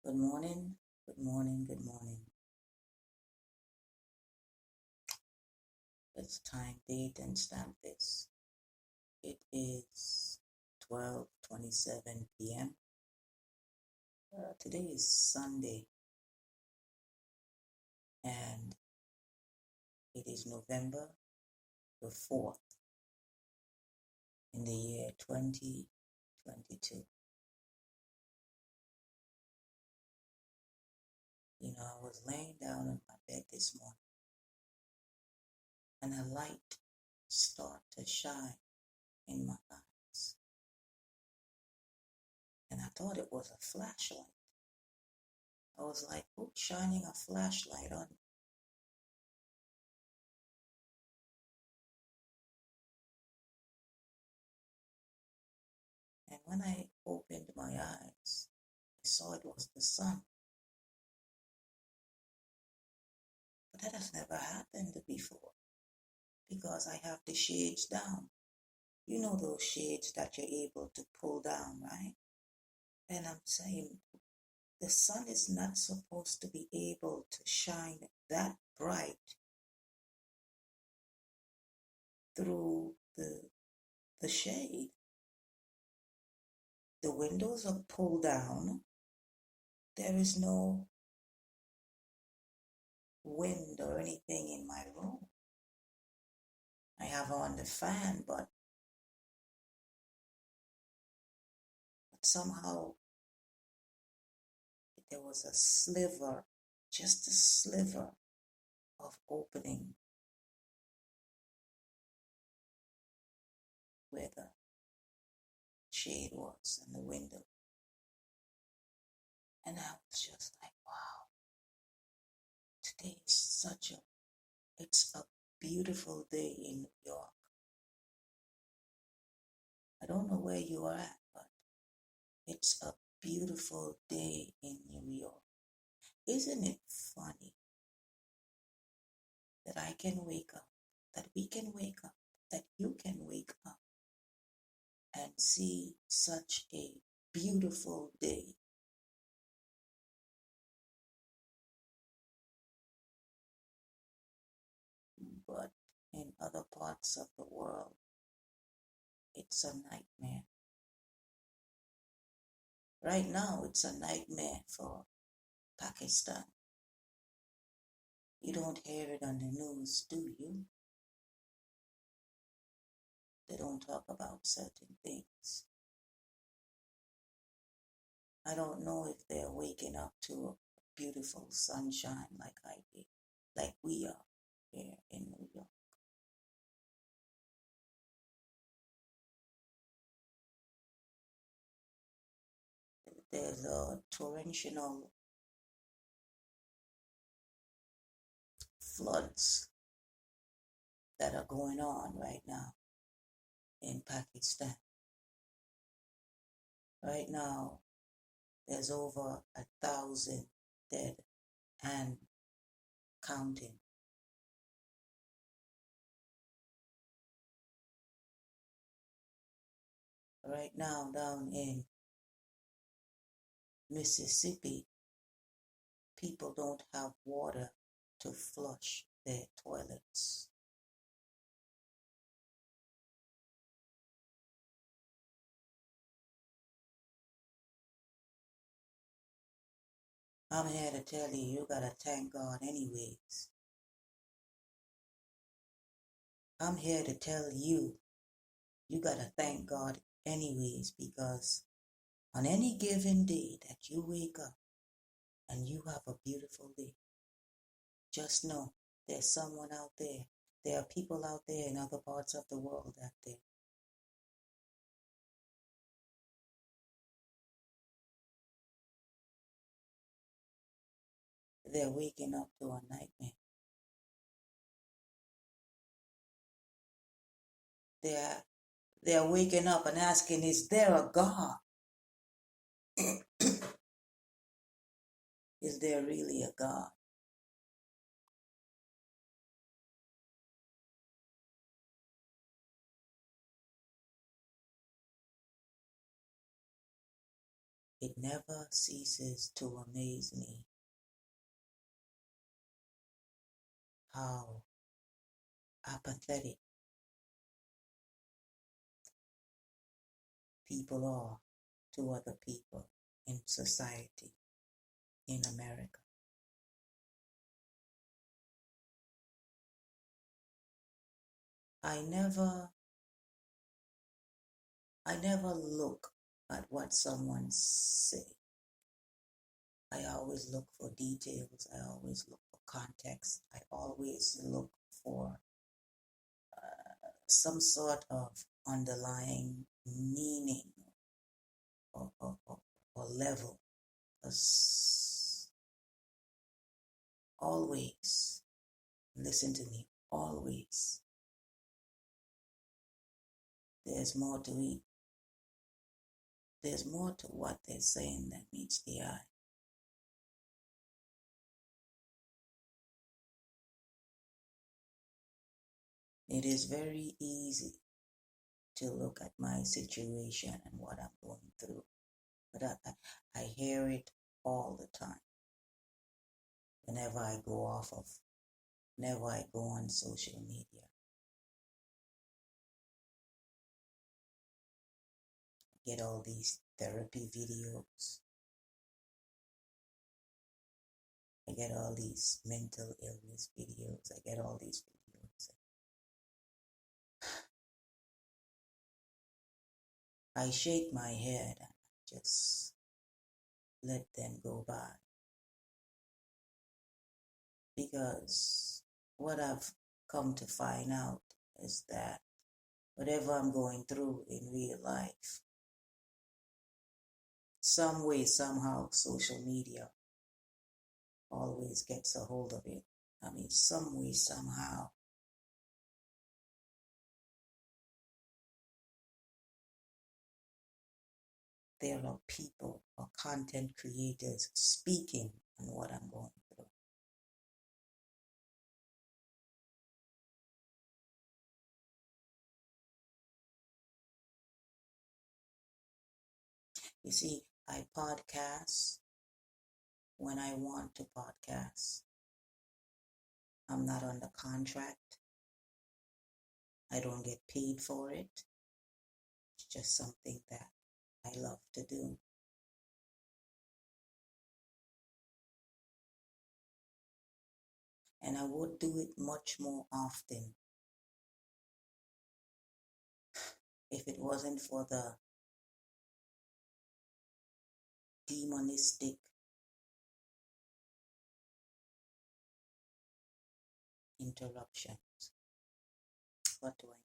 Good morning, good morning, good morning. Let's time, date, and stamp this. It is 12:27 p.m. Today is Sunday, and it is November the 4th in the year 2022. I was laying down in my bed this morning, and a light started to shine in my eyes. And I thought it was a flashlight. I was like, who's shining a flashlight on me? And when I opened my eyes, I saw it was the sun. But that has never happened before because I have the shades down. You know those shades that you're able to pull down, right? And I'm saying the sun is not supposed to be able to shine that bright through the shade. The windows are pulled down. There is no wind or anything in my room. I have on the fan, but somehow there was a sliver, just a sliver of opening where the shade was and the window. And I was just like, wow, today is it's a beautiful day in New York. I don't know where you are at, but it's a beautiful day in New York. Isn't it funny that I can wake up, that we can wake up, that you can wake up and see such a beautiful day? But in other parts of the world, it's a nightmare. Right now, it's a nightmare for Pakistan. You don't hear it on the news, do you? They don't talk about certain things. I don't know if they're waking up to a beautiful sunshine like I did, like we are here in New York. There's a torrential floods that are going on right now in Pakistan. Right now, there's over 1,000 dead and counting. Right now, down in Mississippi, people don't have water to flush their toilets. I'm here to tell you, you gotta thank God anyways. I'm here to tell you, you gotta thank God anyways, because on any given day that you wake up and you have a beautiful day, just know there's someone out there. There are people out there in other parts of the world that they're waking up to a nightmare. They're waking up and asking, is there a God? Is there really a God? it never ceases to amaze me how apathetic people are to other people in society in America. I never look at what someone say. I always look for details. I always look for context. I always look for some sort of underlying meaning or level. Because always, listen to me, always, there's more to it. There's more to what they're saying that meets the eye. It is very easy to look at my situation and what I'm going through, but I hear it all the time. Whenever I go on social media, I get all these therapy videos. I get all these mental illness videos. I get all these videos. I shake my head and just let them go by. Because what I've come to find out is that whatever I'm going through in real life, some way, somehow, social media always gets a hold of it. I mean, some way, somehow. There are people or content creators speaking on what I'm going through. You see, I podcast when I want to podcast. I'm not under contract. I don't get paid for it. It's just something that I love to do. And I would do it much more often if it wasn't for the demonistic interruptions. What do I mean?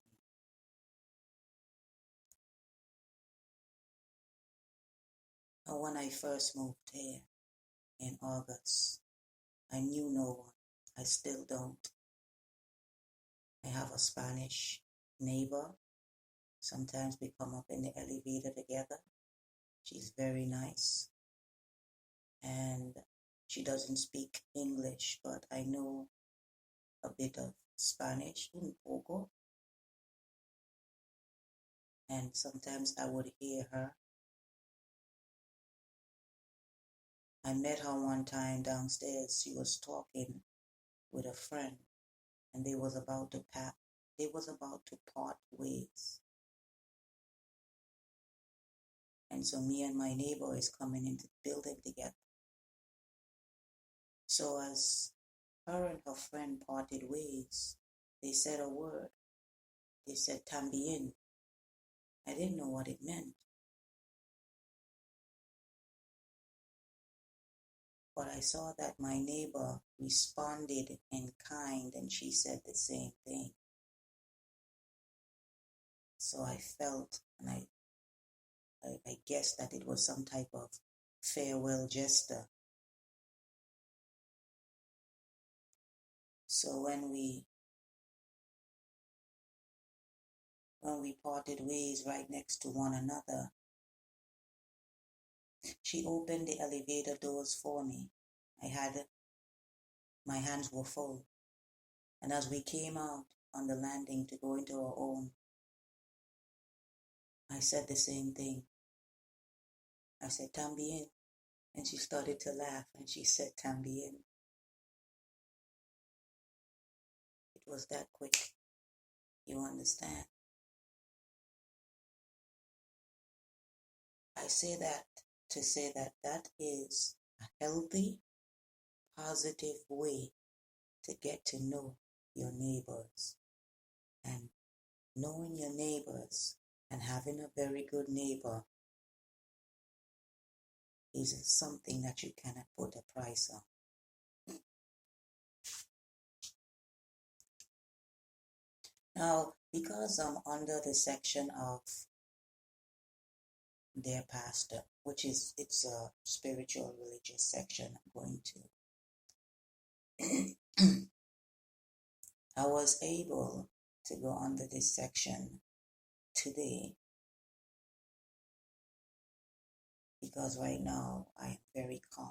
When I first moved here in August, I knew no one. I still don't. I have a Spanish neighbor. Sometimes we come up in the elevator together. She's very nice. And she doesn't speak English, but I know a bit of Spanish, un poco. And sometimes I would hear her. I met her one time downstairs. She was talking with a friend, and they was about to part ways. And so me and my neighbor is coming into the building together. So as her and her friend parted ways, they said a word. They said también. I didn't know what it meant. But I saw that my neighbor responded in kind, and she said the same thing. So I felt, and I guessed that it was some type of farewell gesture. So when we parted ways right next to one another, she opened the elevator doors for me. My hands were full. And as we came out on the landing to go into our own, I said the same thing. I said, Tambien. And she started to laugh and she said, Tambien. It was that quick. You understand? I say that to say that that is a healthy, positive way to get to know your neighbors. And knowing your neighbors and having a very good neighbor is something that you cannot put a price on. Now, because I'm under the section of their pastor, which is, it's a spiritual religious section I'm going to. I was able to go under this section today because right now I am very calm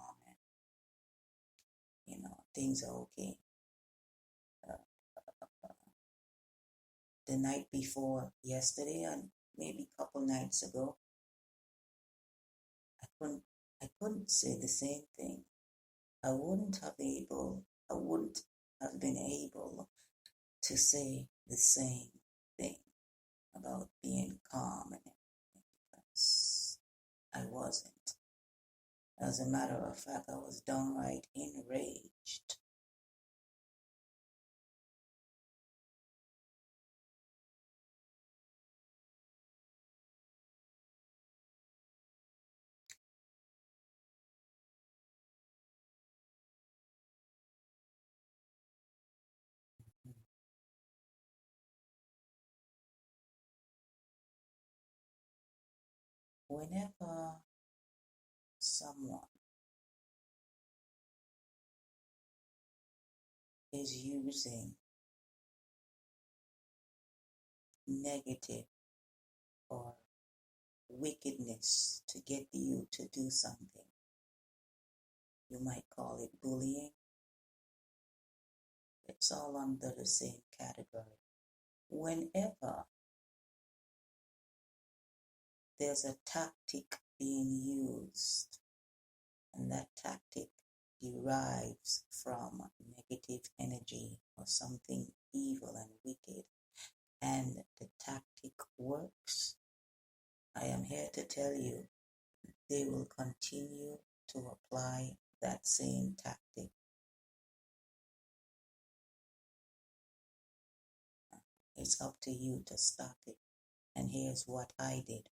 and, things are okay. The night before yesterday and maybe a couple nights ago, I couldn't say the same thing. I wouldn't have been able to say the same thing about being calm and everything because I wasn't. As a matter of fact, I was downright enraged. Whenever someone is using negative or wickedness to get you to do something, you might call it bullying. It's all under the same category. Whenever there's a tactic being used, and that tactic derives from negative energy or something evil and wicked, and the tactic works, I am here to tell you, they will continue to apply that same tactic. It's up to you to stop it. And here's what I did.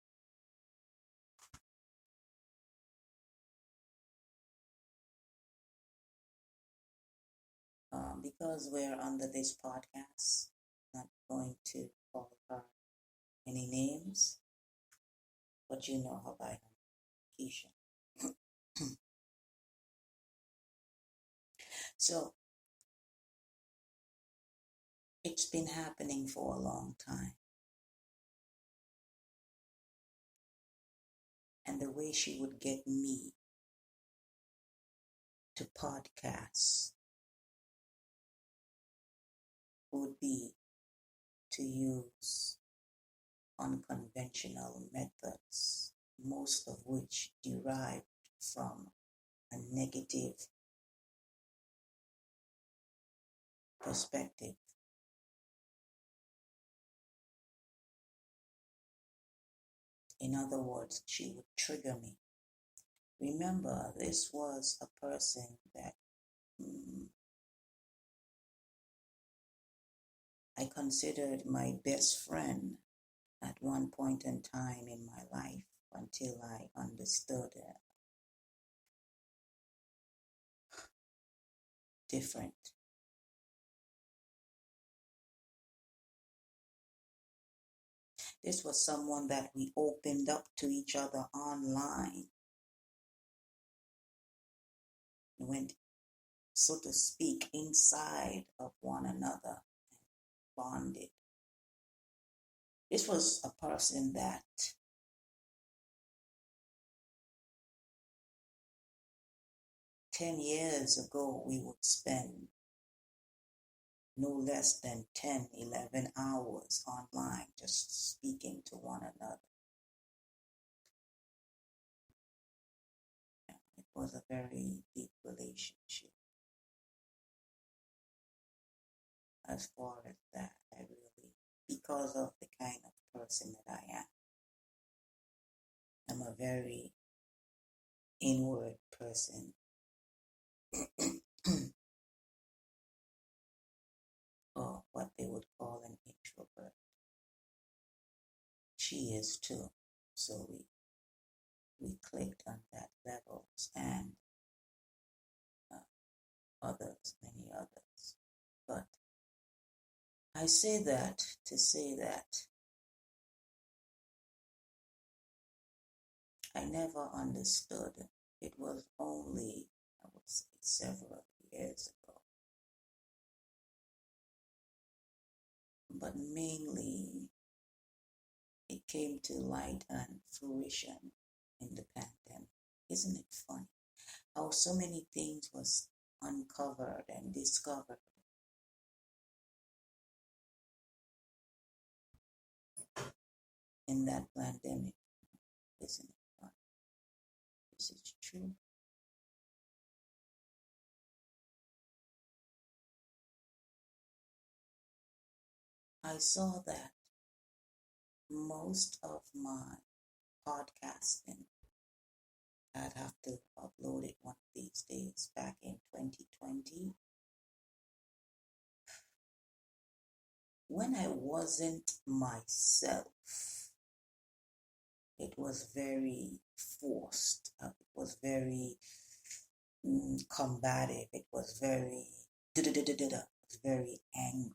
Because we're under this podcast, I'm not going to call her any names, but you know her by her, Keisha. So, it's been happening for a long time. And the way she would get me to podcast would be to use unconventional methods, most of which derived from a negative perspective. In other words, she would trigger me. Remember, this was a person that I considered my best friend at one point in time in my life until I understood it. Different. This was someone that we opened up to each other online. We went, so to speak, inside of one another and bonded. This was a person that ten years ago we would spend no less than 10, 11 hours online just speaking to one another. was a very deep relationship. As far as that, I really, because of the kind of person that I am, I'm a very inward person. Or what they would call an introvert. She is too. So we clicked on that levels, and others, many others. But I say that to say that I never understood. It was only, I would say, several years ago. But mainly, it came to light and fruition in the pandemic. Isn't it funny how so many things was uncovered and discovered in that pandemic? Isn't it funny? This is true. I saw that most of my podcasting, I'd have to upload it one of these days, back in 2020, when I wasn't myself, it was very forced. It was very combative. It was very it was very angry.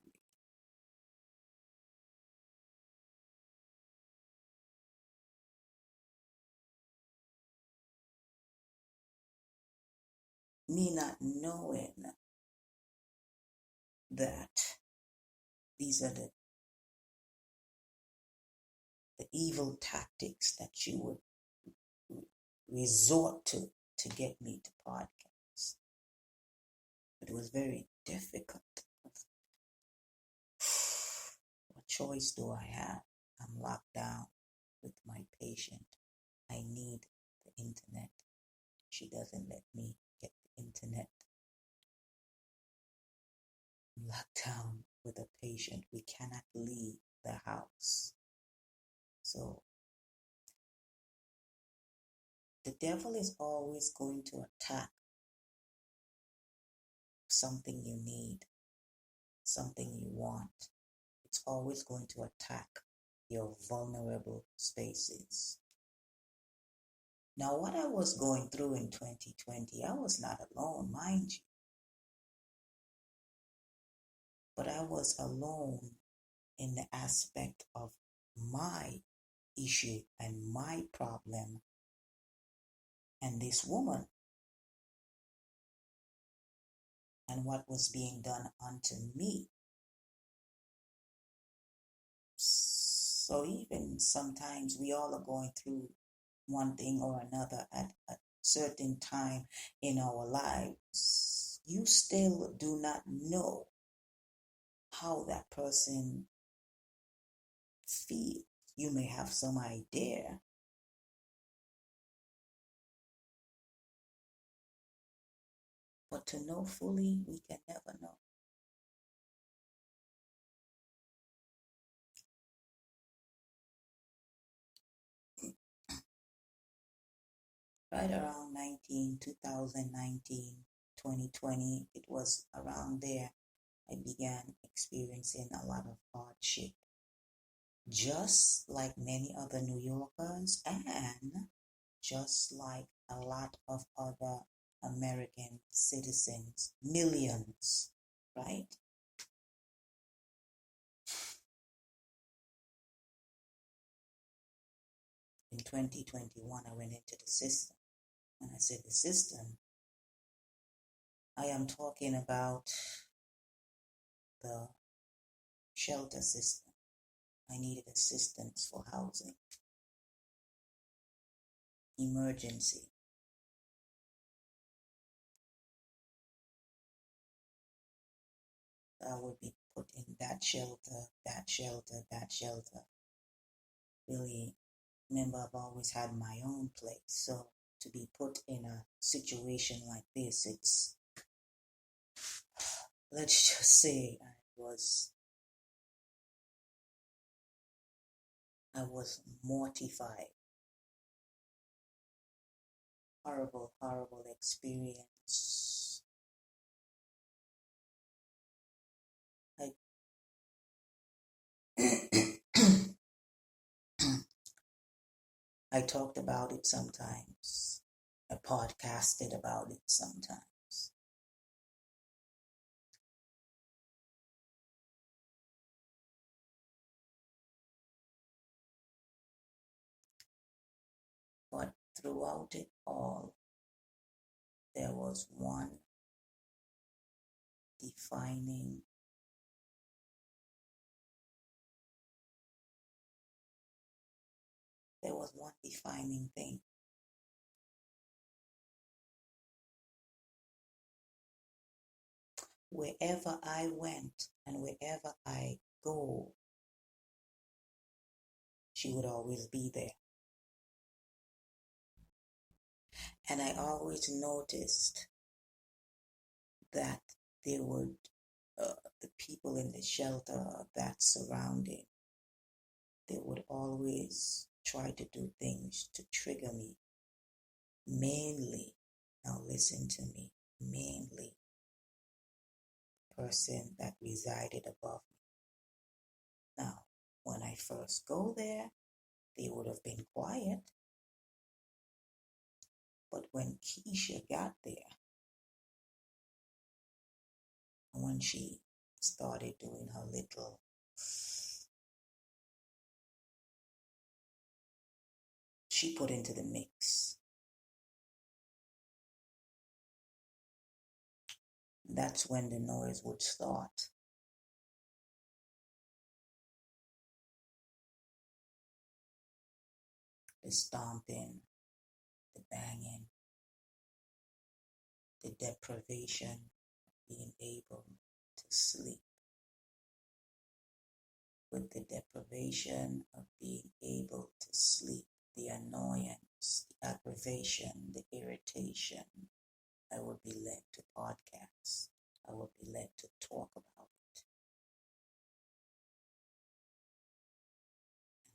Me not knowing that these are the evil tactics that you would resort to get me to podcast. But it was very difficult. What choice do I have? I'm locked down with my patient. I need the internet. She doesn't let me get the internet. I'm locked down with a patient. We cannot leave the house. So the devil is always going to attack something you need, something you want. It's always going to attack your vulnerable spaces. Now, what I was going through in 2020, I was not alone, mind you. But I was alone in the aspect of my issue and my problem and this woman and what was being done unto me. So even sometimes we all are going through one thing or another at a certain time in our lives. You still do not know how that person feels. You may have some idea, but to know fully, we can never know. Right around 2019, 2020, it was around there I began experiencing a lot of hardship. Just like many other New Yorkers and just like a lot of other American citizens, millions, right? In 2021, I went into the system. When I said the system, I am talking about the shelter system. I needed assistance for housing, emergency. I would be put in that shelter, that shelter, that shelter. Really, remember, I've always had my own place. So to be put in a situation like this, let's just say I was mortified. Horrible, horrible experience. I talked about it sometimes. I podcasted about it sometimes. But throughout it all, there was one defining thing. Wherever I went and wherever I go, she would always be there. And I always noticed that they would, the people in the shelter, that surrounding, they would always try to do things to trigger me. Mainly, now listen to me, mainly person that resided above me. Now, when I first go there, they would have been quiet. But when Keisha got there, when she started doing her little, she put into the mix. That's when the noise would start. The stomping, the banging, the deprivation of being able to sleep. With the deprivation of being able to sleep, the annoyance, the aggravation, the irritation, I would be led to podcasts. I would be led to talk about it.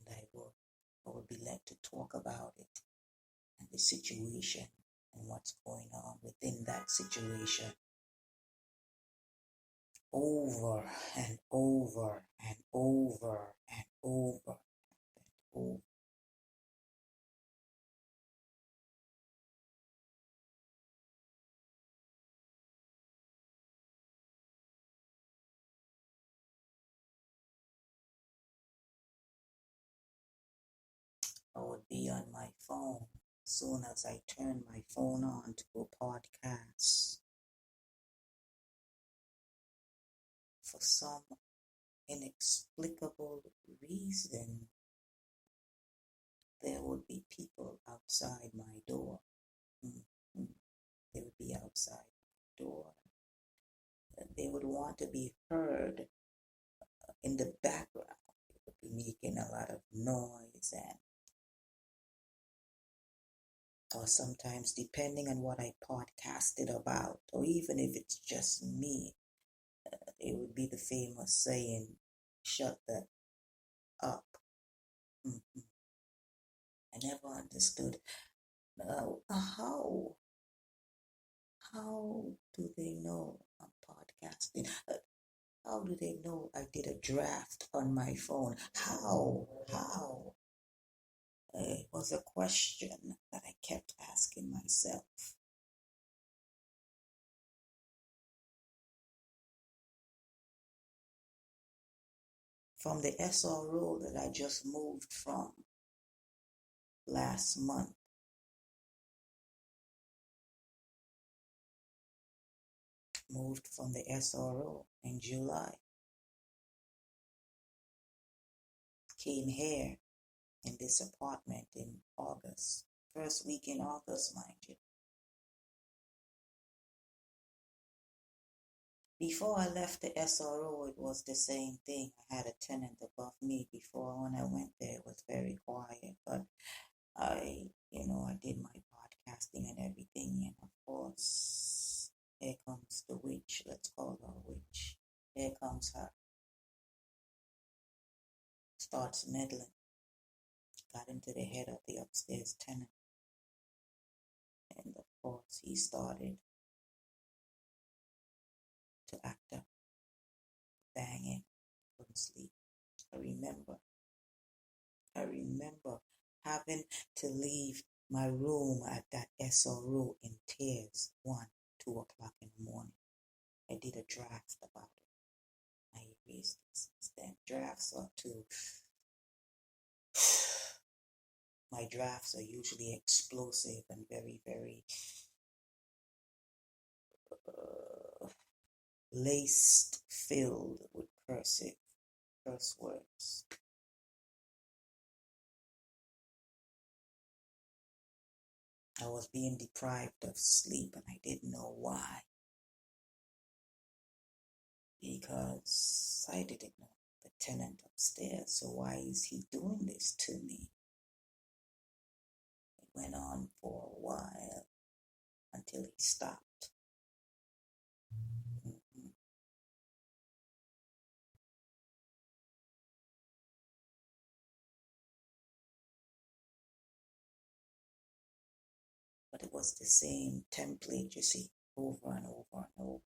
And I would be led to talk about it and the situation and what's going on within that situation over and over and over and over and over. I would be on my phone as soon as I turn my phone on to a podcast. For some inexplicable reason, there would be people outside my door. They would be outside my door. They would want to be heard in the background. They would be making a lot of noise, or sometimes, depending on what I podcasted about, or even if it's just me, it would be the famous saying, "Shut the up." I never understood how do they know I'm podcasting? How do they know I did a draft on my phone? How? It was a question that I kept asking myself. From the SRO that I just moved from last month, moved from the SRO in July, came here in this apartment in August, first week in August, mind you. Before I left the SRO, it was the same thing. I had a tenant above me. Before, when I went there, it was very quiet, but I did my broadcasting and everything. And of course, here comes the witch. Let's call her a witch. Here comes her. Starts meddling. Got into the head of the upstairs tenant. And of course, he started to act up, banging. Couldn't sleep. I remember having to leave my room at that SRO in tears 1, 2 o'clock in the morning. I did a draft about it. I erased it since then. Drafts are too. My drafts are usually explosive and very, very laced, filled with curse words. I was being deprived of sleep and I didn't know why. Because I didn't know the tenant upstairs, so why is he doing this to me? It went on for a while until he stopped. But it was the same template, you see, over and over and over.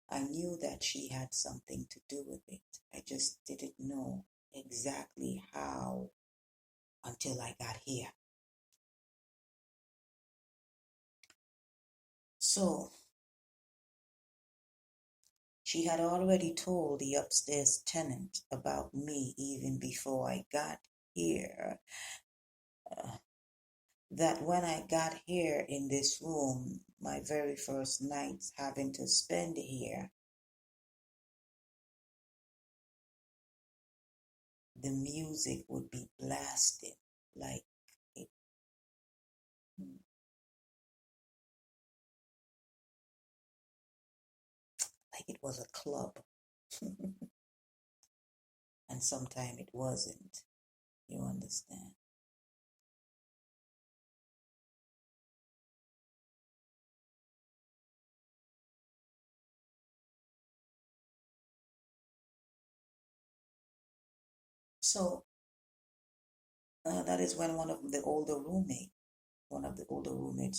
I knew that she had something to do with it. I just didn't know exactly how until I got here. So, she had already told the upstairs tenant about me even before I got here. That when I got here in this room, my very first night having to spend here, the music would be blasted like it was a club. And sometimes it wasn't. You understand? So that is when one of the older roommates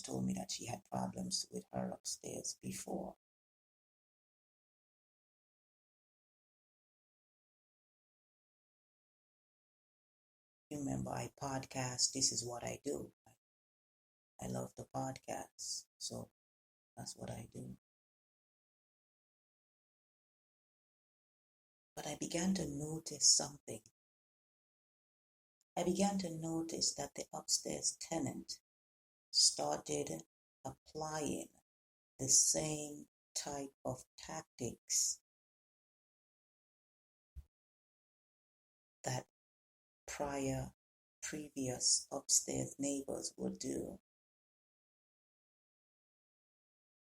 told me that she had problems with her upstairs before. You remember I podcast. This is what I do. I love the podcast. So that's what I do. But I began to notice something. I began to notice that the upstairs tenant started applying the same type of tactics that previous upstairs neighbors would do.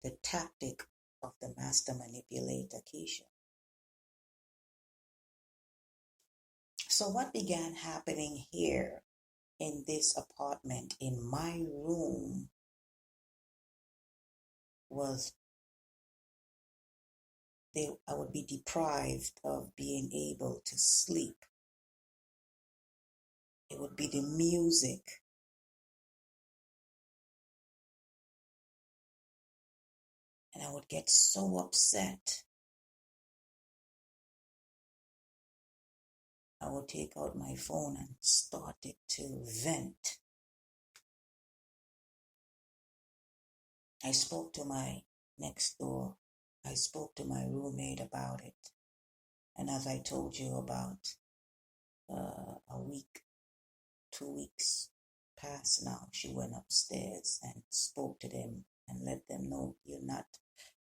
The tactic of the master manipulator, Keisha. So what began happening here in this apartment, in my room, was I would be deprived of being able to sleep. It would be the music. And I would get so upset. I would take out my phone and started to vent. I spoke to my next door. I spoke to my roommate about it. And as I told you about a week, 2 weeks past now, she went upstairs and spoke to them and let them know you're not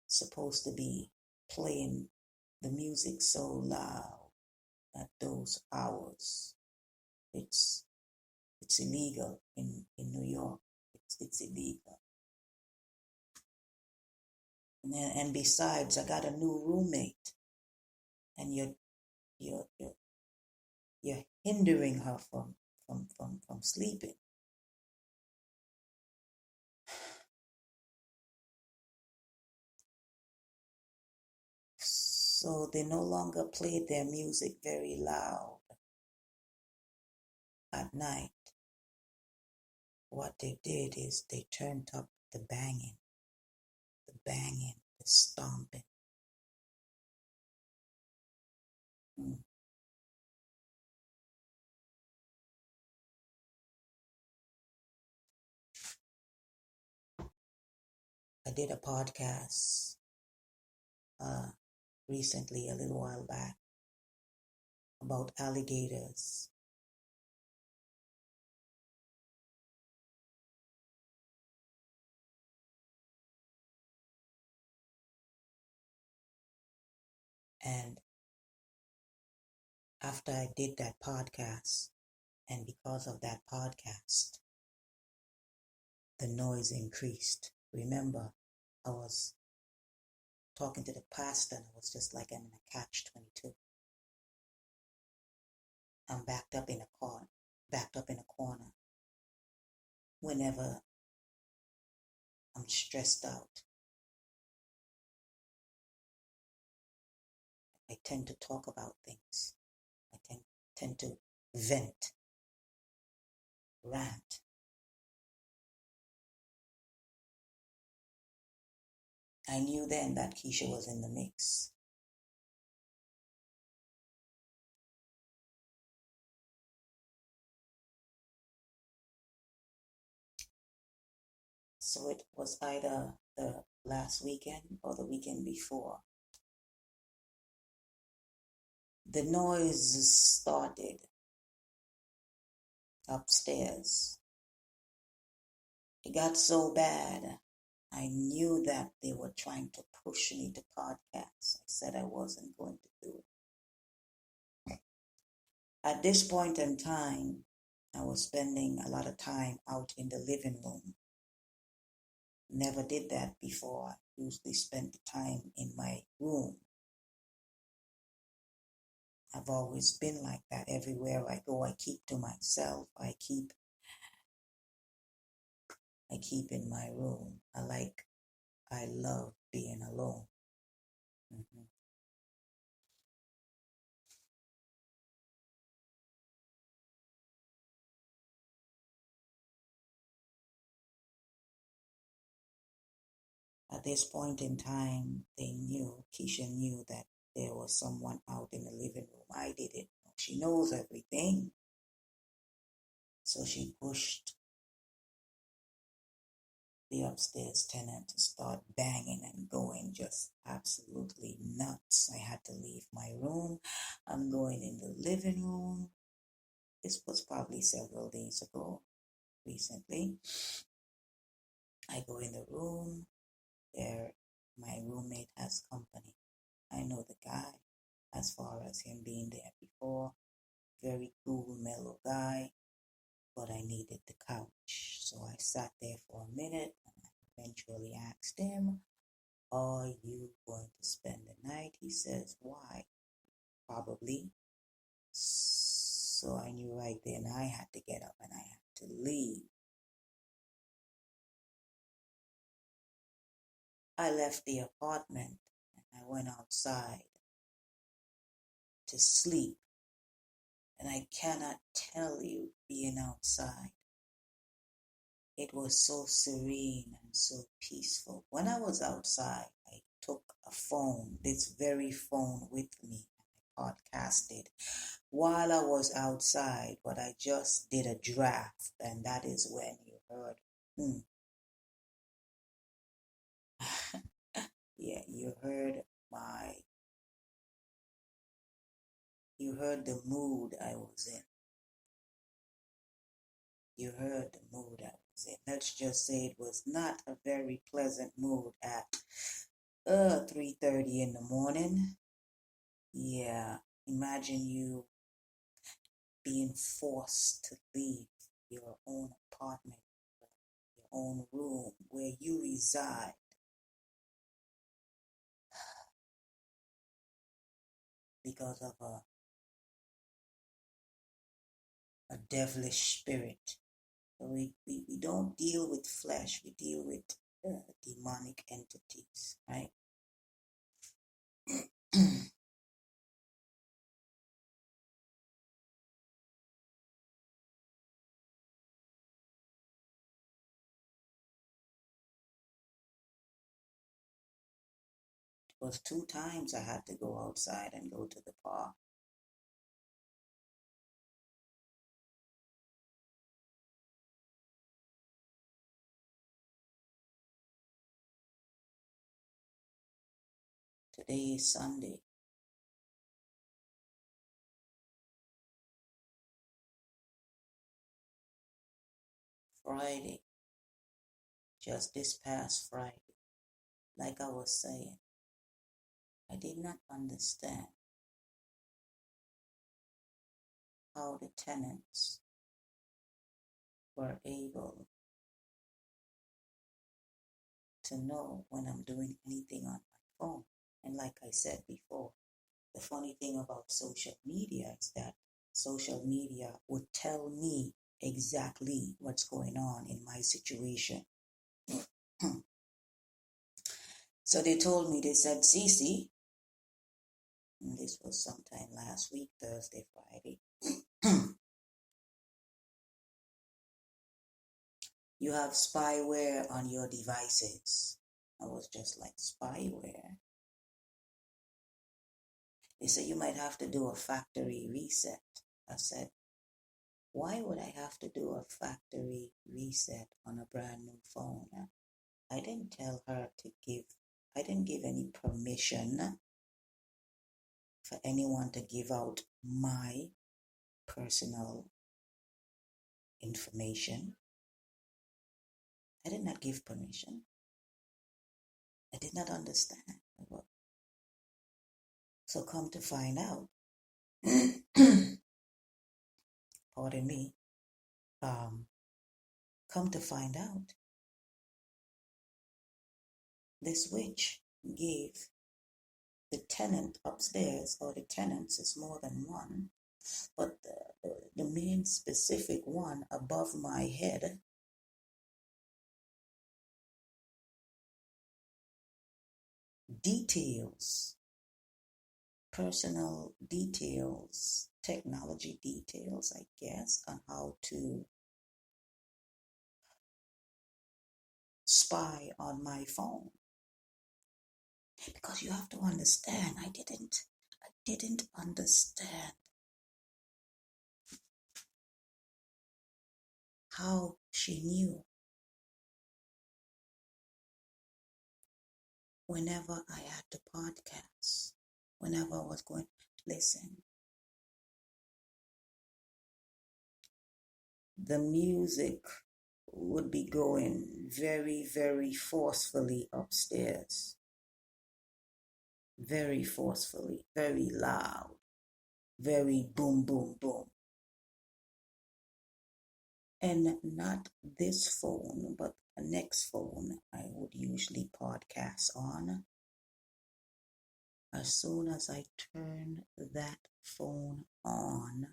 supposed to be playing the music so loud at those hours. It's illegal in New York. It's illegal. And besides, I got a new roommate, and you're hindering her from sleeping. So they no longer played their music very loud at night. What they did is they turned up the banging, the stomping. I did a podcast recently, a little while back, about alligators. And after I did that podcast, and because of that podcast, the noise increased. Remember, I was talking to the pastor and I was just like I'm in a catch-22. I'm backed up in a corner. Whenever I'm stressed out, I tend to talk about things. I tend to vent, rant. I knew then that Keisha was in the mix. So it was either the last weekend or the weekend before. The noise started upstairs. It got so bad, I knew that they were trying to push me to podcasts. I said I wasn't going to do it. At this point in time, I was spending a lot of time out in the living room. Never did that before. I usually spent the time in my room. I've always been like that. Everywhere I go, I keep to myself. I keep in my room. I love being alone. At this point in time, Keisha knew that there was someone out in the living room. I didn't know. She knows everything. So she pushed the upstairs tenant to start banging and going just absolutely nuts. I had to leave my room. I'm going in the living room. This was probably several days ago, recently. I go in the room. There, my roommate has company. I know the guy as far as him being there before. Very cool, mellow guy, but I needed the couch. So I sat there for a minute and I eventually asked him, "Are you going to spend the night?" He says, "Why?" "Probably." So I knew right then I had to get up and I had to leave. I left the apartment and I went outside to sleep. And I cannot tell you, being outside, it was so serene and so peaceful. When I was outside, I took a phone, this very phone, with me. I podcasted while I was outside, but I just did a draft, and that is when you heard, yeah, you heard the mood I was in. You heard the mood I was in. Let's just say it was not a very pleasant mood at 3:30 in the morning. Yeah, imagine you being forced to leave your own apartment, your own room where you reside because of a devilish spirit. So we don't deal with flesh, we deal with demonic entities, right? It was 2 times I had to go outside and go to the park. Today is Sunday. Friday, just this past Friday, like I was saying, I did not understand how the tenants were able to know when I'm doing anything on my phone. And like I said before, the funny thing about social media is that social media would tell me exactly what's going on in my situation. So they told me, they said, Cece, and this was sometime last week, Thursday, Friday, you have spyware on your devices. I was just like, spyware? They said you might have to do a factory reset. I said, why would I have to do a factory reset on a brand new phone? I didn't tell her I didn't give any permission for anyone to give out my personal information. I did not give permission. I did not understand. So come to find out, pardon me, come to find out, this witch gave the tenant upstairs, or the tenants is more than one, but the main specific one above my head, details, personal details, technology details, I guess, on how to spy on my phone. Because you have to understand, I didn't understand how she knew whenever I had to podcast, whenever I was going, listen, the music would be going very, very forcefully upstairs. Very forcefully, very loud, very boom, boom, boom. And not this phone, but the next phone I would usually podcast on. As soon as I turned that phone on,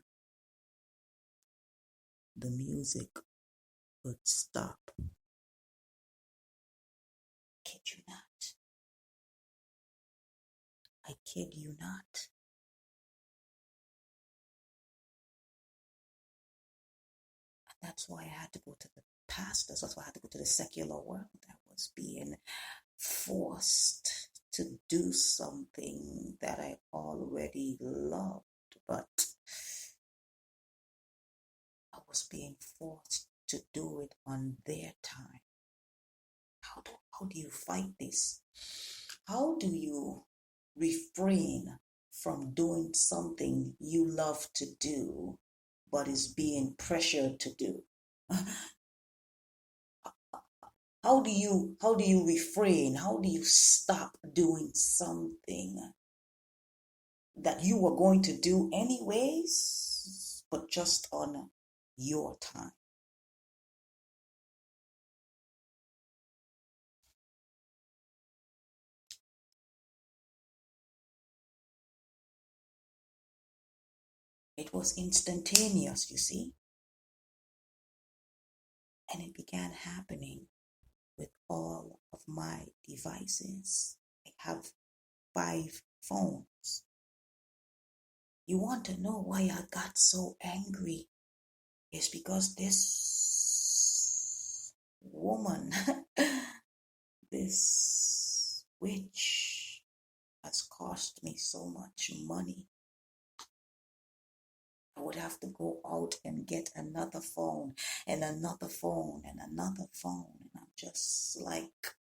the music would stop. Kid you not. I kid you not. And that's why I had to go to the pastors. That's why I had to go to the secular world. I was being forced to do something that I already loved, but I was being forced to do it on their time. How do you fight this? How do you refrain from doing something you love to do, but is being pressured to do? How do you refrain? How do you stop doing something that you were going to do anyways, but just on your time? It was instantaneous, you see. And it began happening with all of my devices. I have 5 phones. You want to know why I got so angry? It's because this woman, this witch, cost me so much money. I would have to go out and get another phone and another phone and another phone. And I'm just like,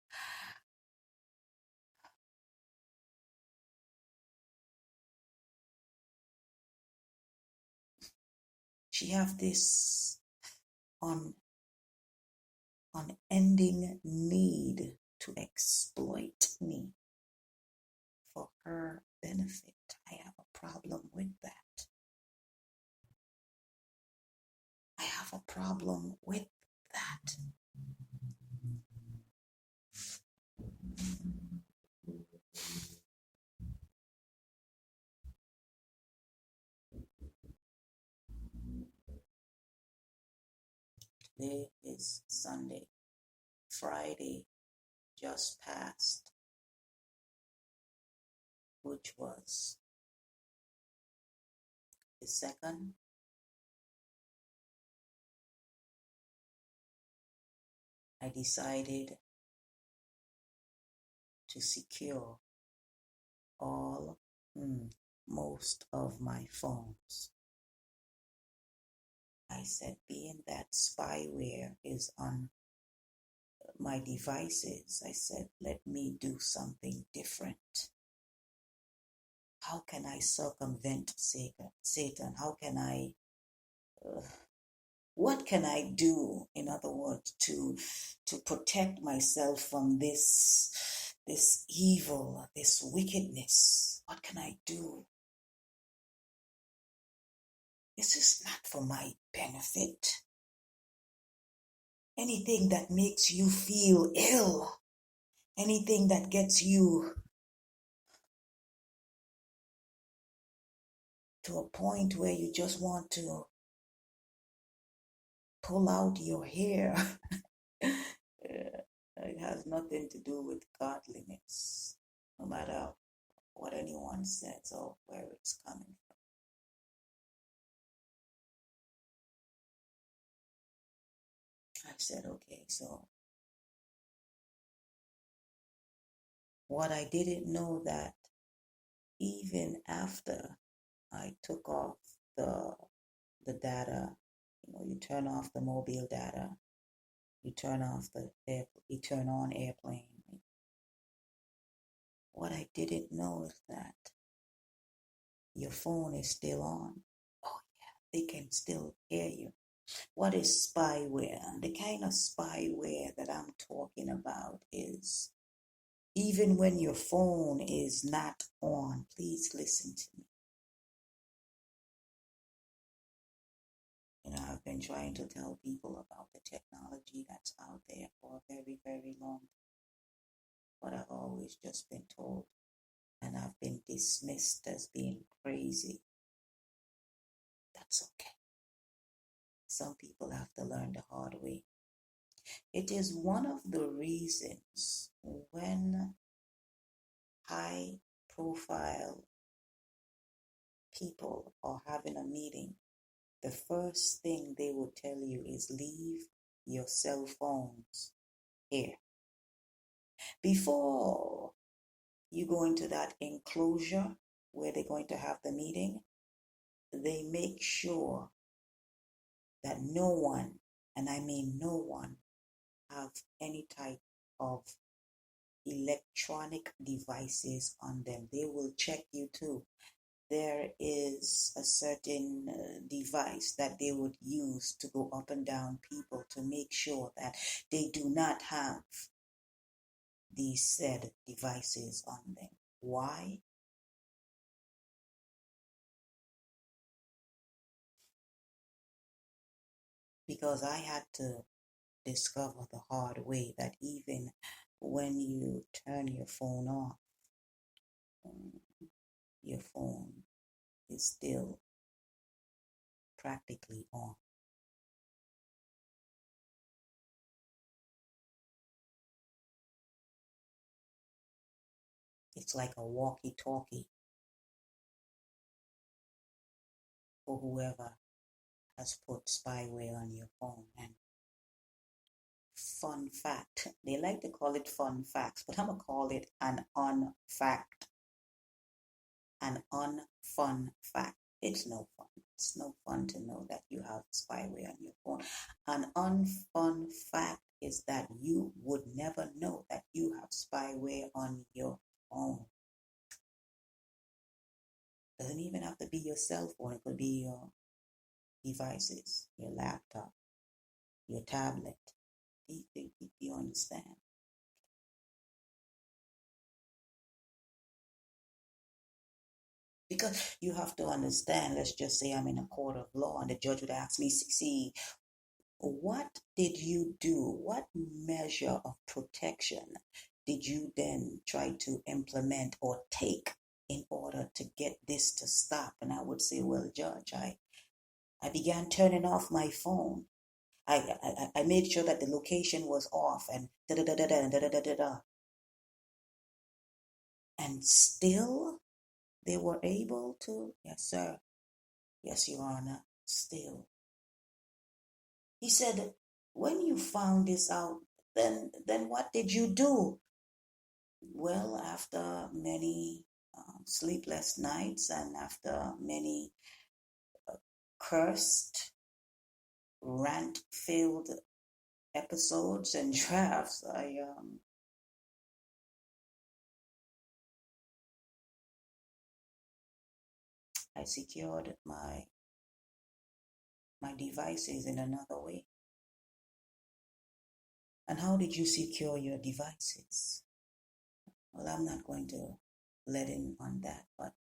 she have this unending need to exploit me for her benefit. I have a problem with that. I have a problem with that. Today is Sunday. Friday just passed, which was the 2nd. I decided to secure most of my phones. I said, being that spyware is on my devices, I said, let me do something different. How can I circumvent Satan? How can I, what can I do, in other words, to protect myself from this evil, this wickedness? What can I do? This is not for my benefit. Anything that makes you feel ill, anything that gets you to a point where you just want to pull out your hair, it has nothing to do with godliness, no matter what anyone says or where it's coming from. I said, okay, so what I didn't know that even after I took off the data, you turn off the mobile data, you turn on airplane. What I didn't know is that your phone is still on. Oh yeah, they can still hear you. What is spyware? The kind of spyware that I'm talking about is even when your phone is not on, please listen to me. I've been trying to tell people about the technology that's out there for a very, very long time. But I've always just been told, and I've been dismissed as being crazy. That's okay. Some people have to learn the hard way. It is one of the reasons when high-profile people are having a meeting, the first thing they will tell you is leave your cell phones here. Before you go into that enclosure where they're going to have the meeting, they make sure that no one, and I mean no one, have any type of electronic devices on them. They will check you too. There is a certain device that they would use to go up and down people to make sure that they do not have these said devices on them. Why? Because I had to discover the hard way that even when you turn your phone off, your phone is still practically on. It's like a walkie-talkie for whoever has put spyware on your phone. And fun fact, they like to call it fun facts, but I'm going to call it an unfact. an unfun fact. It's no fun. It's no fun to know that you have spyware on your phone. An unfun fact is that you would never know that you have spyware on your phone. Doesn't even have to be your cell phone. It could be your devices, your laptop, your tablet. Do you think you understand? Because you have to understand, let's just say I'm in a court of law and the judge would ask me, see, what did you do? What measure of protection did you then try to implement or take in order to get this to stop? And I would say, well, Judge, I began turning off my phone. I made sure that the location was off and da da da da da da da da da. And still they were able to, yes, sir. Yes, Your Honor, still. He said, when you found this out, then what did you do? Well, after many sleepless nights and after many cursed, rant-filled episodes and drafts, I secured my devices in another way. And how did you secure your devices? Well, I'm not going to let in on that, but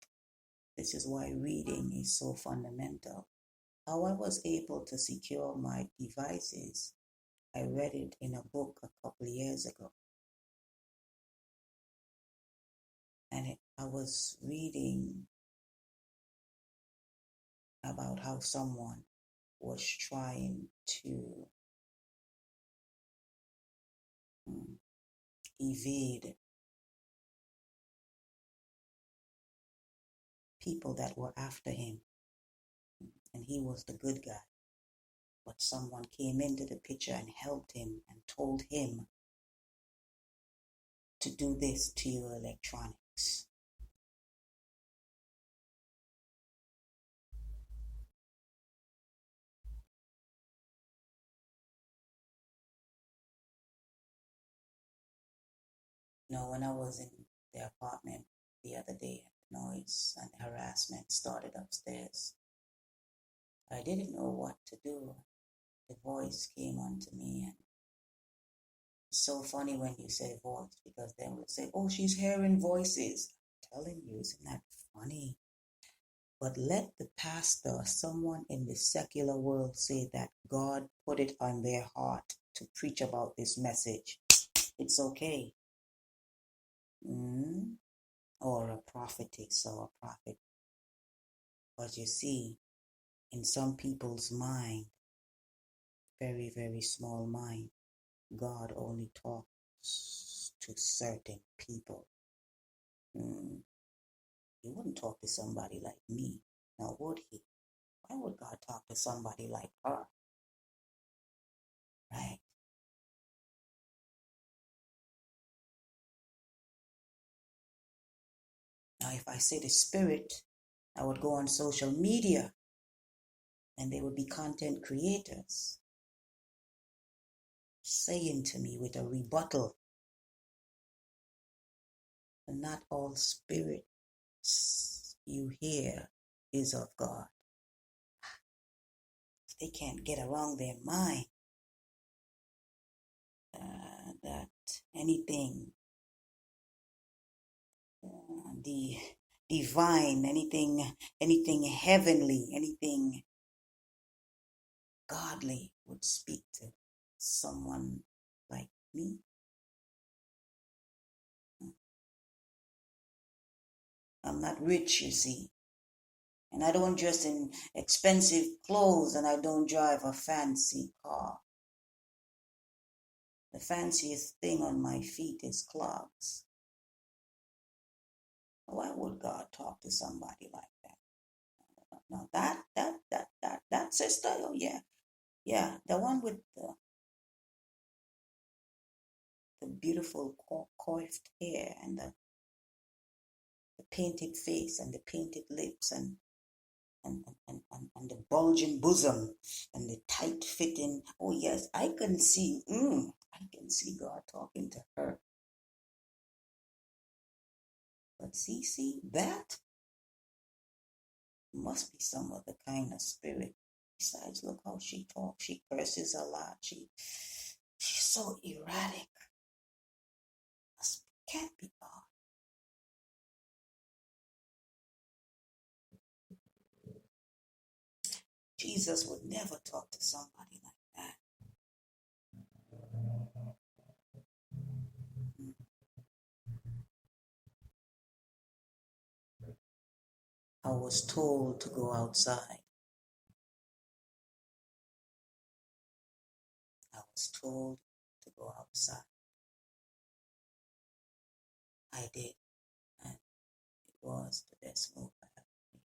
this is why reading is so fundamental. How I was able to secure my devices, I read it in a book a couple of years ago. And I was reading about how someone was trying to evade people that were after him. And he was the good guy. But someone came into the picture and helped him and told him to do this to your electronics. When I was in the apartment the other day, noise and harassment started upstairs. I didn't know what to do. The voice came onto me, and it's so funny when you say voice, because they would say, oh, she's hearing voices. I'm telling you, isn't that funny? But let the pastor, someone in the secular world, say that God put it on their heart to preach about this message. It's okay. Or a prophetess or a prophet. But you see, in some people's mind, very, very small mind, God only talks to certain people. He wouldn't talk to somebody like me, now would he? Why would God talk to somebody like her? Right? Now, if I say the Spirit, I would go on social media and they would be content creators saying to me with a rebuttal, and not all spirits you hear is of God. They can't get around their mind that anything the divine, anything heavenly, anything godly would speak to someone like me. I'm not rich, you see, and I don't dress in expensive clothes, and I don't drive a fancy car. The fanciest thing on my feet is clogs. Why would God talk to somebody like that? No, that sister, oh yeah, the one with the beautiful coiffed hair and the painted face and the painted lips and the bulging bosom and the tight fitting. Oh yes, I can see. I can see God talking to her. But see, that must be some other kind of spirit. Besides, look how she talks. She curses a lot. She's so erratic. Can't be God. Jesus would never talk to somebody like that. I was told to go outside. I was told to go outside. I did, and it was the best move I ever made.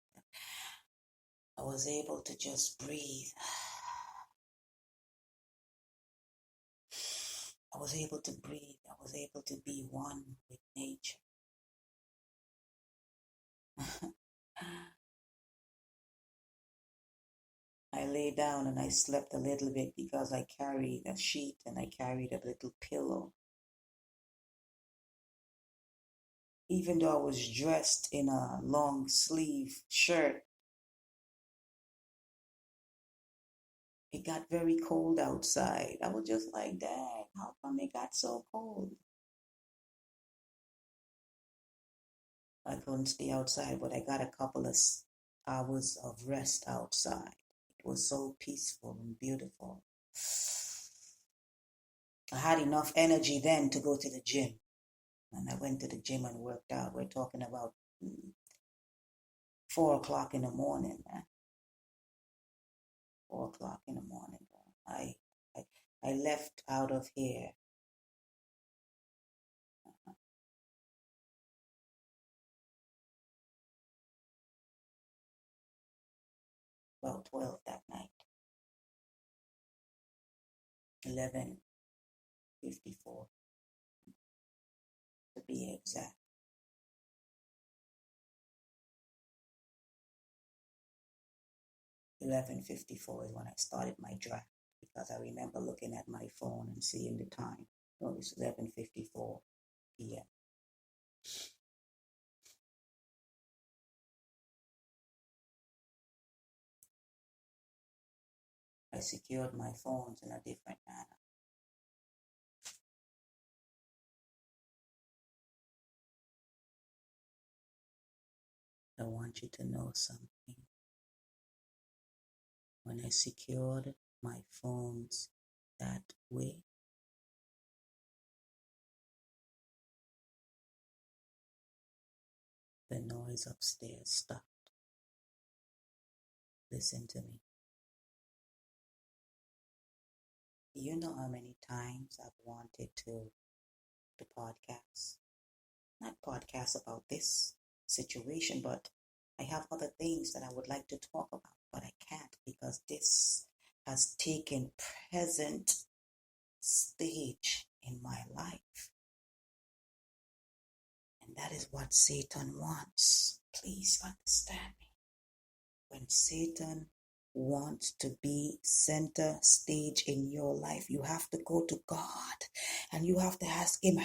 I was able to just breathe. I was able to breathe. I was able to be one with nature. I lay down and I slept a little bit because I carried a sheet and I carried a little pillow. Even though I was dressed in a long sleeve shirt, it got very cold outside. I was just like, dang, how come it got so cold? I couldn't stay outside, but I got a couple of hours of rest outside. It was so peaceful and beautiful. I had enough energy then to go to the gym. And I went to the gym and worked out. We're talking about 4 o'clock in the morning, man. 4 o'clock in the morning. I left out of here about 12 that night. 11:54 to be exact. 11:54 is when I started my draft because I remember looking at my phone and seeing the time. No, it's 11:54 p.m. I secured my phones in a different manner. I want you to know something. When I secured my phones that way, the noise upstairs stopped. Listen to me. You know how many times I've wanted to podcast? Not podcast about this situation, but I have other things that I would like to talk about, but I can't because this has taken present stage in my life. And that is what Satan wants. Please understand me. When Satan wants to be center stage in your life, you have to go to God and you have to ask him,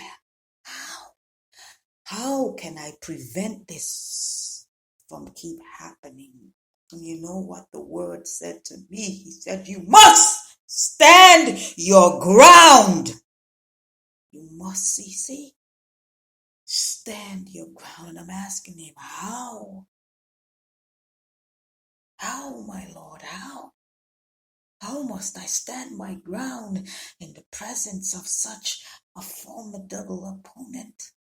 how can I prevent this from keep happening? And you know what the word said to me? He said, you must stand your ground. You must see, stand your ground. And I'm asking him, how? How, my Lord, how? How must I stand my ground in the presence of such a formidable opponent?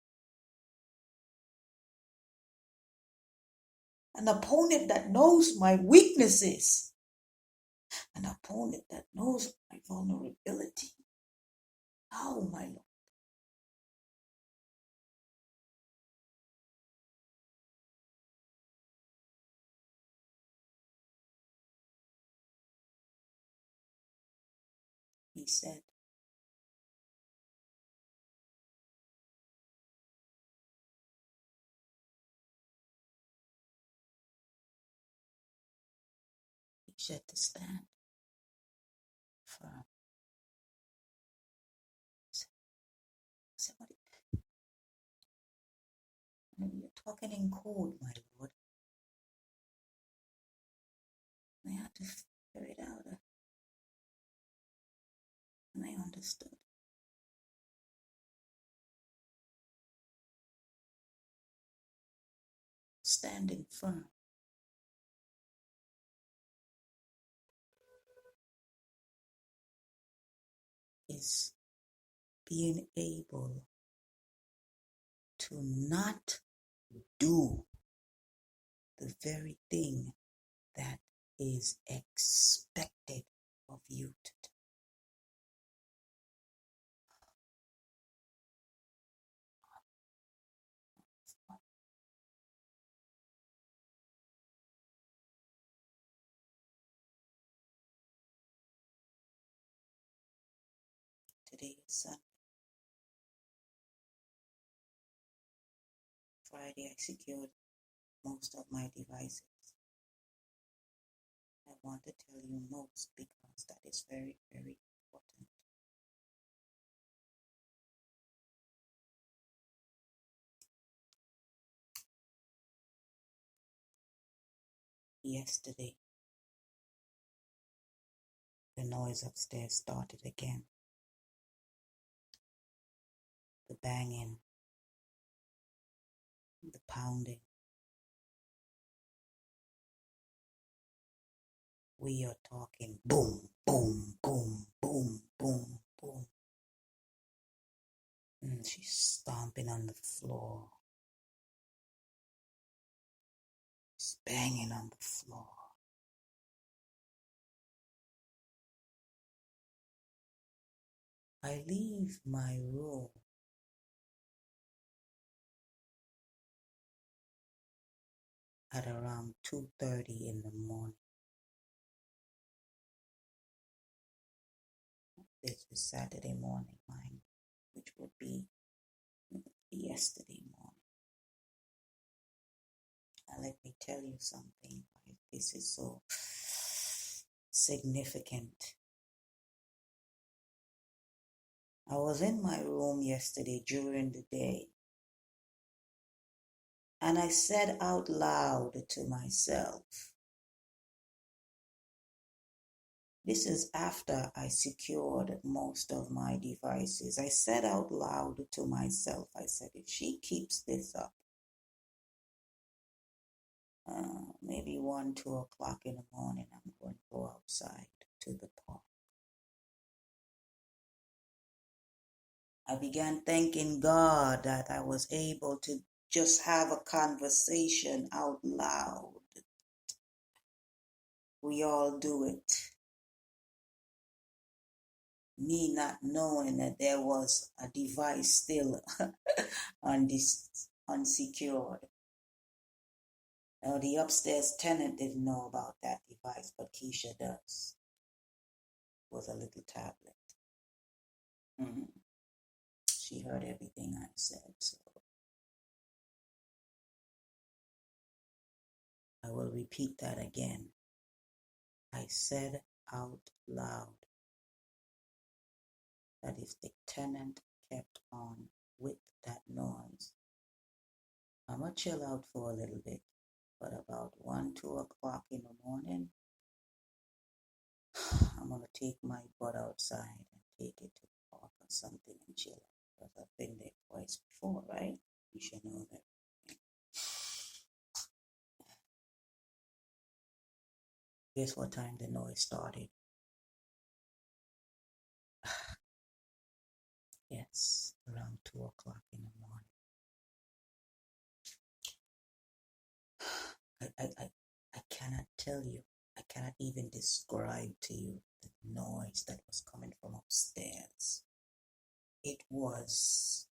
An opponent that knows my weaknesses. An opponent that knows my vulnerability. How, my Lord? He said, She said to stand firm. I said, what? You're talking in code, my lord. And I had to figure it out. And I understood. Standing firm is being able to not do the very thing that is expected of you to do. Today is Sunday. Friday, I secured most of my devices. I want to tell you most because that is very, very important. Yesterday, the noise upstairs started again. The banging, the pounding. We are talking boom, boom, boom, boom, boom, boom. And she's stomping on the floor. She's banging on the floor. I leave my room at around 2:30 in the morning. This is Saturday morning, mind, which would be yesterday morning. And let me tell you something, why this is so significant. I was in my room yesterday during the day, and I said out loud to myself, this is after I secured most of my devices. I said out loud to myself, I said, if she keeps this up, maybe 1, 2 o'clock in the morning, I'm going to go outside to the park. I began thanking God that I was able to just have a conversation out loud. We all do it. Me not knowing that there was a device still unsecured. Now, the upstairs tenant didn't know about that device, but Keisha does. It was a little tablet. She heard everything I said, so I will repeat that again. I said out loud that if the tenant kept on with that noise, I'm going to chill out for a little bit, but about 1, 2 o'clock in the morning, I'm going to take my butt outside and take it to the park or something and chill out, because I've been there twice before, right? You should know that. Guess what time the noise started? Yes, around 2 o'clock in the morning. I cannot tell you, I cannot even describe to you the noise that was coming from upstairs. It was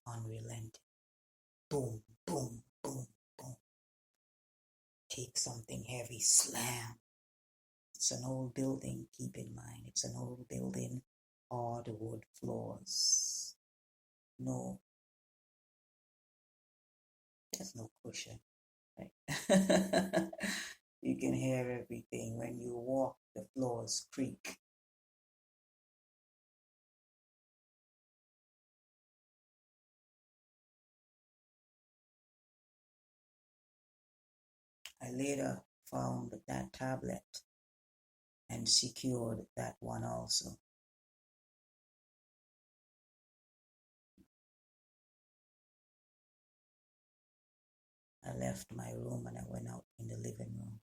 unrelenting. Boom, boom, boom, boom. Take something heavy, slam. It's an old building, keep in mind. It's an old building, hardwood floors. no, there's no cushion, right? You can hear everything. When you walk, the floors creak. I later found that tablet and secured that one also. I left my room and I went out in the living room.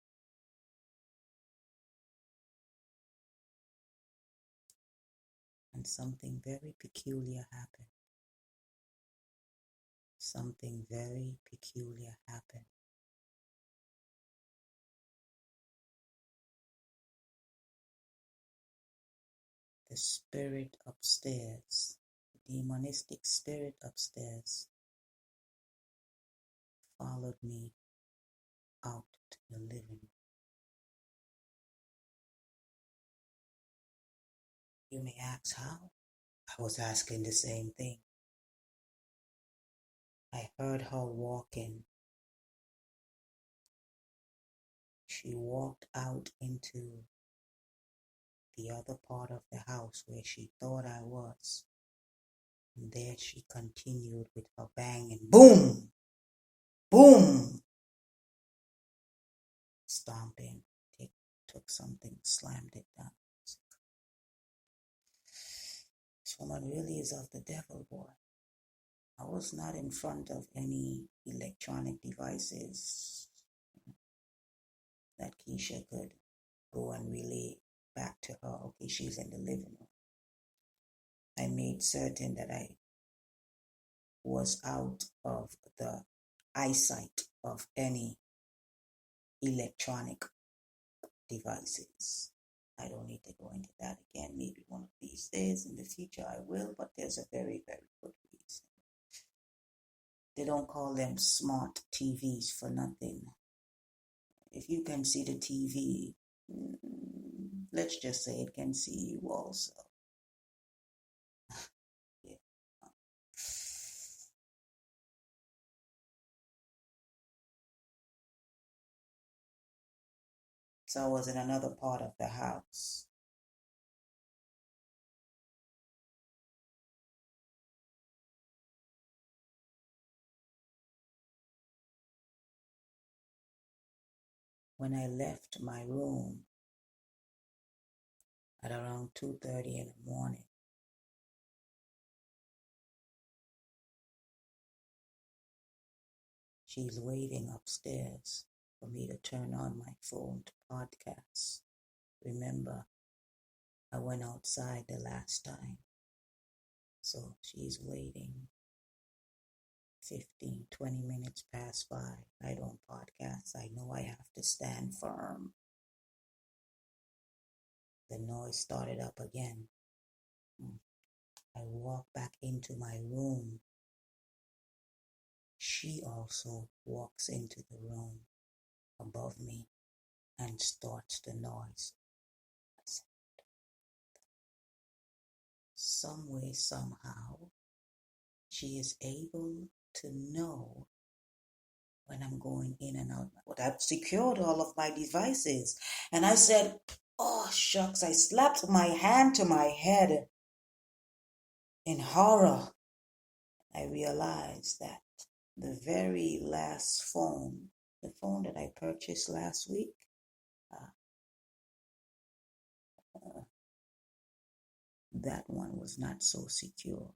And something very peculiar happened. Something very peculiar happened. The spirit upstairs, the demonistic spirit upstairs, followed me out to the living room. You may ask how? I was asking the same thing. I heard her walking. She walked out into the other part of the house where she thought I was. And there she continued with her banging. Boom! Boom! Stomping. Took something, slammed it down. This woman really is of the devil, boy. I was not in front of any electronic devices that Keisha could go and relay back to her. Okay, she's in the living room. I made certain that I was out of the eyesight of any electronic devices. I don't need to go into that again. Maybe one of these days in the future I will, but there's a very, very good reason. They don't call them smart TVs for nothing. If you can see the TV, let's just say it can see you also. Yeah. So I was in another part of the house. When I left my room at around 2:30 in the morning, she's waiting upstairs for me to turn on my phone to podcast. Remember, I went outside the last time. So she's waiting. 15, 20 minutes pass by. I don't podcast. I know I have to stand firm. The noise started up again. I walk back into my room. She also walks into the room above me and starts the noise. Some way, somehow, she is able to know when I'm going in and out. But I've secured all of my devices. And I said, oh, shucks, I slapped my hand to my head in horror. I realized that the very last phone, the phone that I purchased last week, that one was not so secure.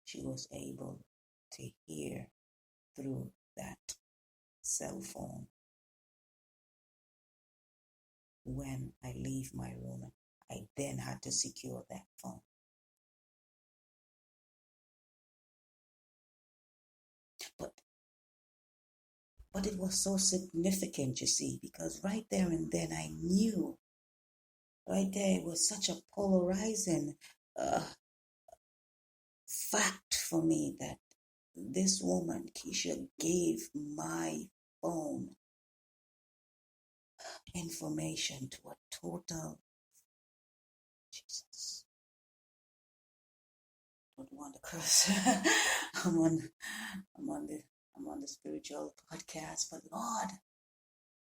She was able to hear through that cell phone when I leave my room. I then had to secure that phone. But it was so significant, you see, because right there and then I knew, right there, it was such a polarizing fact for me that this woman, Keisha, gave my phone information to a total don't want to curse. I'm on the spiritual podcast, but Lord,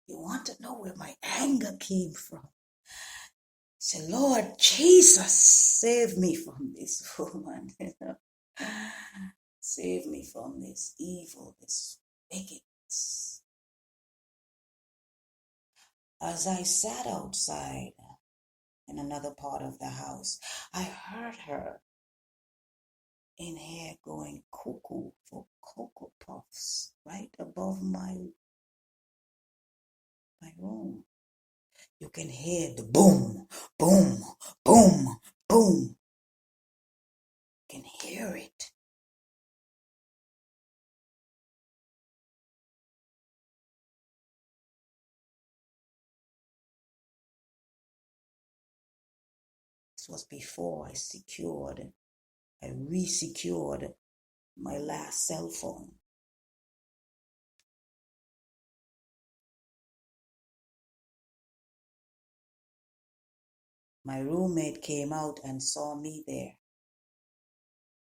you want to know where my anger came from. Say, Lord Jesus, save me from this woman. Save me from this evil, this wickedness. As I sat outside in another part of the house, I heard her in here going cuckoo for Cocoa Puffs right above my room. You can hear the boom, boom, boom, boom. You can hear it. This was before I resecured my last cell phone. My roommate came out and saw me there.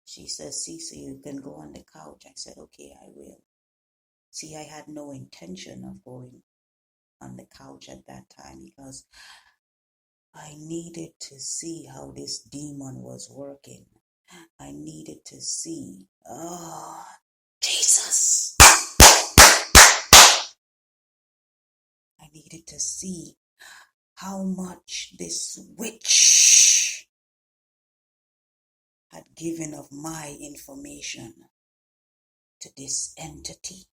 She says, Cece, you can go on the couch. I said, okay, I will. See, I had no intention of going on the couch at that time because I needed to see how this demon was working. I needed to see, oh, Jesus. I needed to see how much this witch had given of my information to this entity.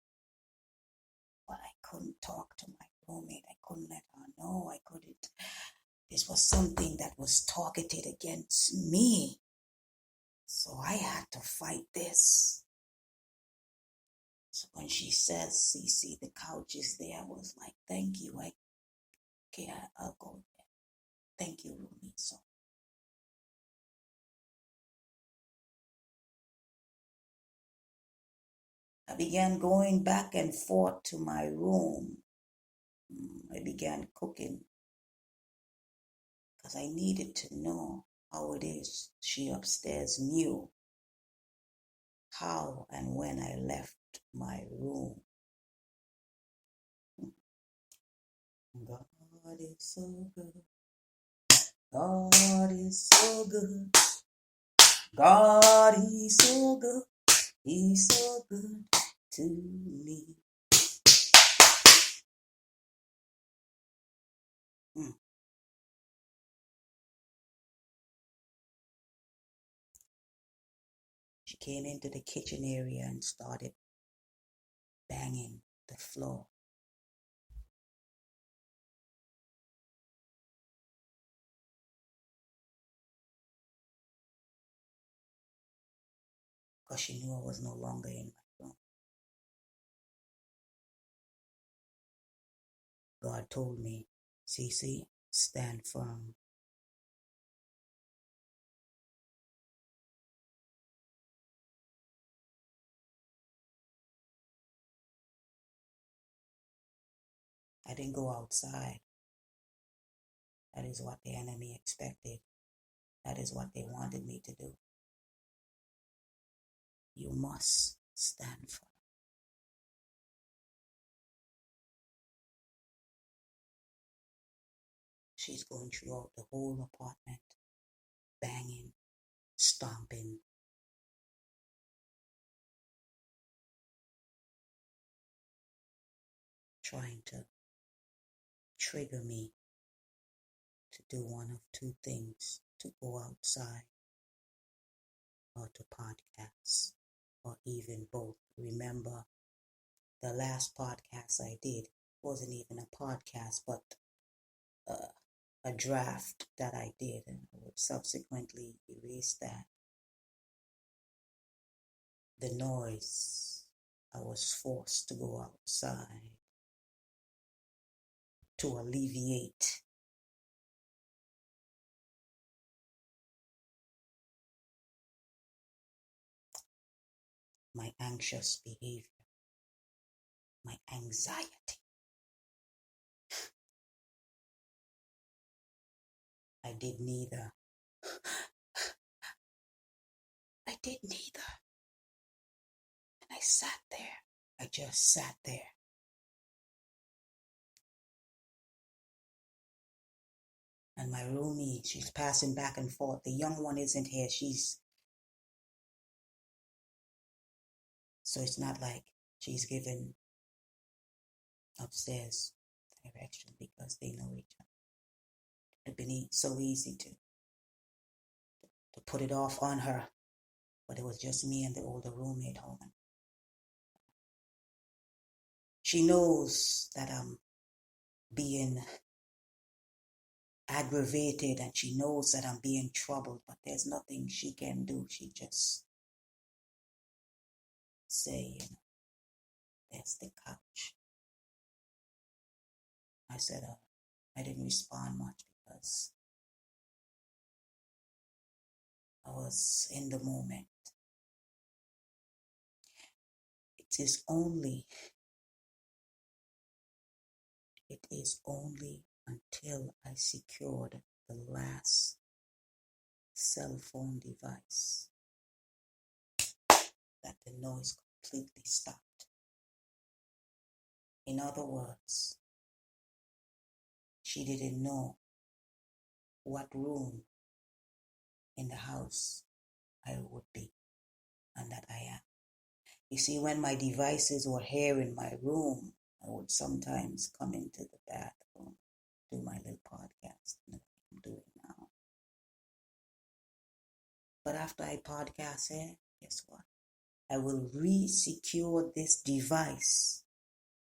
But I couldn't talk to my roommate. I couldn't let her know. I couldn't. This was something that was targeted against me. So I had to fight this. So when she says, Cece, the couch is there, I was like, thank you. I'll go there. Thank you, roommate. So I began going back and forth to my room. I began cooking because I needed to know how it is. She upstairs knew how and when I left my room. God is so good. God is so good. God is so good. He's so good to me. She came into the kitchen area and started banging the floor. Because she knew I was no longer in my room. God told me, Cece, stand firm. I didn't go outside. That is what the enemy expected. That is what they wanted me to do. You must stand firm. She's going throughout the whole apartment, banging, stomping. Trying to trigger me to do one of two things, to go outside or to podcast, or even both. Remember, the last podcast I did wasn't even a podcast, but a draft that I did, and I would subsequently erase that. The noise, I was forced to go outside to alleviate my anxious behavior, my anxiety. I did neither. I didn't either. And I sat there. I just sat there. And my roomie, she's passing back and forth. The young one isn't here. So it's not like she's given upstairs direction because they know each other. It'd been so easy to put it off on her. But it was just me and the older roommate home. She knows that I'm being aggravated and she knows that I'm being troubled, but there's nothing she can do. She just say, there's the couch. I said, I didn't respond much because I was in the moment. It is only until I secured the last cell phone device that the noise completely stopped. In other words, she didn't know what room in the house I would be and that I am. You see, when my devices were here in my room, I would sometimes come into the bathroom, do my little podcast that I'm doing now. But after I podcast here, guess what? I will re-secure this device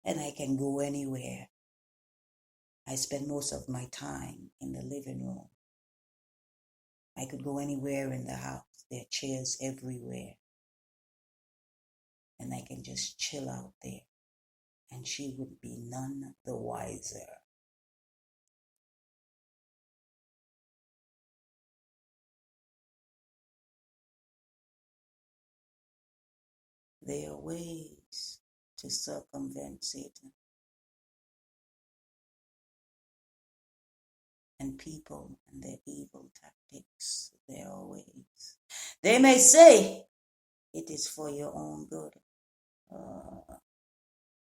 and I can go anywhere. I spend most of my time in the living room. I could go anywhere in the house. There are chairs everywhere. And I can just chill out there. And she would be none the wiser. There are ways to circumvent Satan. And people and their evil tactics, there are ways. They may say it is for your own good.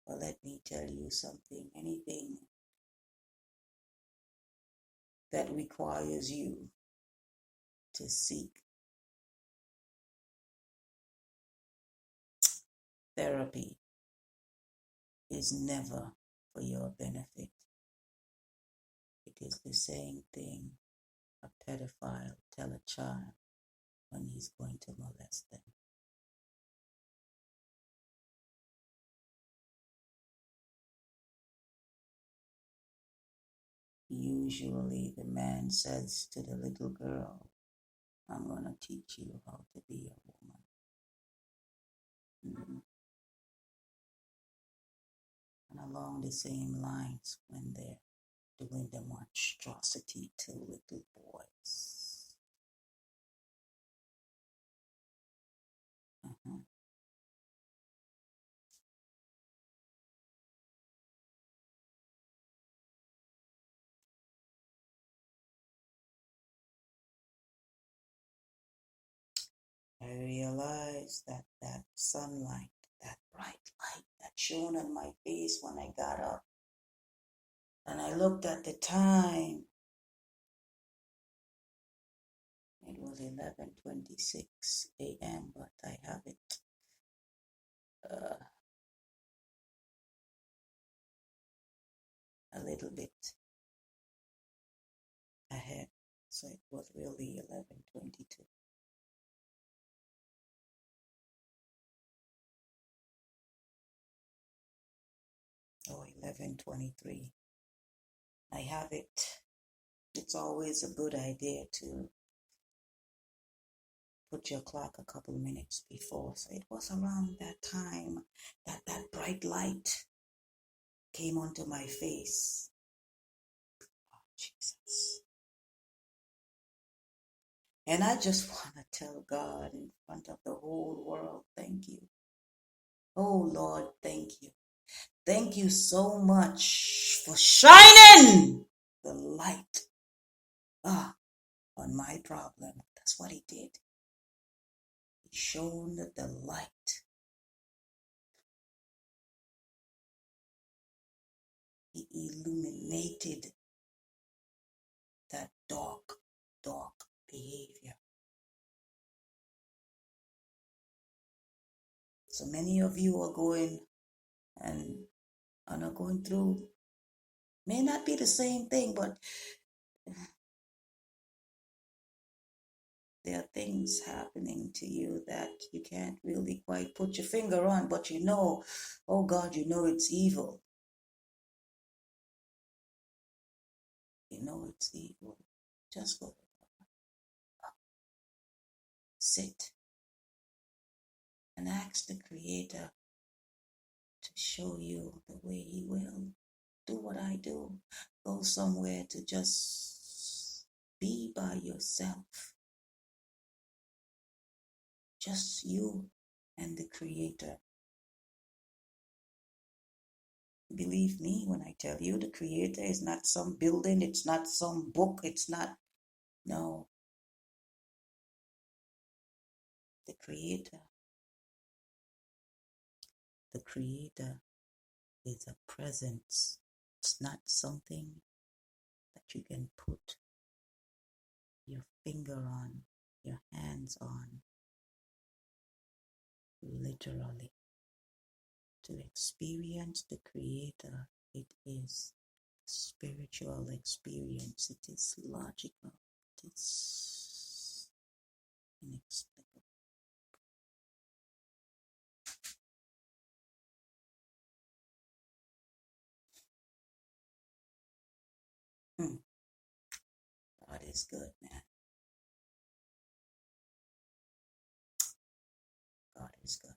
But let me tell you something. Anything that requires you to seek therapy is never for your benefit. It is the same thing a pedophile tell a child when he's going to molest them. Usually the man says to the little girl, I'm going to teach you how to be a woman. And along the same lines, when they're doing the monstrosity to little boys. I realized that sunlight, that bright light that shone on my face when I got up, and I looked at the time. It was 11:26 a.m., but I have it a little bit ahead, so it was really 11:22. Or 11:23. I have it. It's always a good idea to put your clock a couple minutes before. So it was around that time that bright light came onto my face. Oh, Jesus. And I just want to tell God in front of the whole world, thank you. Oh, Lord, thank you. Thank you so much for shining the light on my problem. That's what he did. He shone the light. He illuminated that dark behavior. So many of you are going and are going through, may not be the same thing, but there are things happening to you that you can't really quite put your finger on, but you know, oh God, you know it's evil. You know it's evil. Just go. Sit and ask the Creator to show you the way He will. Do what I do. Go somewhere to just be by yourself. Just you and the Creator. Believe me when I tell you the Creator is not some building, it's not some book, it's not, no. The Creator is a presence. It's not something that you can put your finger on, your hands on, literally. To experience the Creator, it is a spiritual experience. It is logical. It is inexplicable. God is good, man. God is good.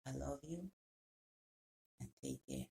I love you and take care.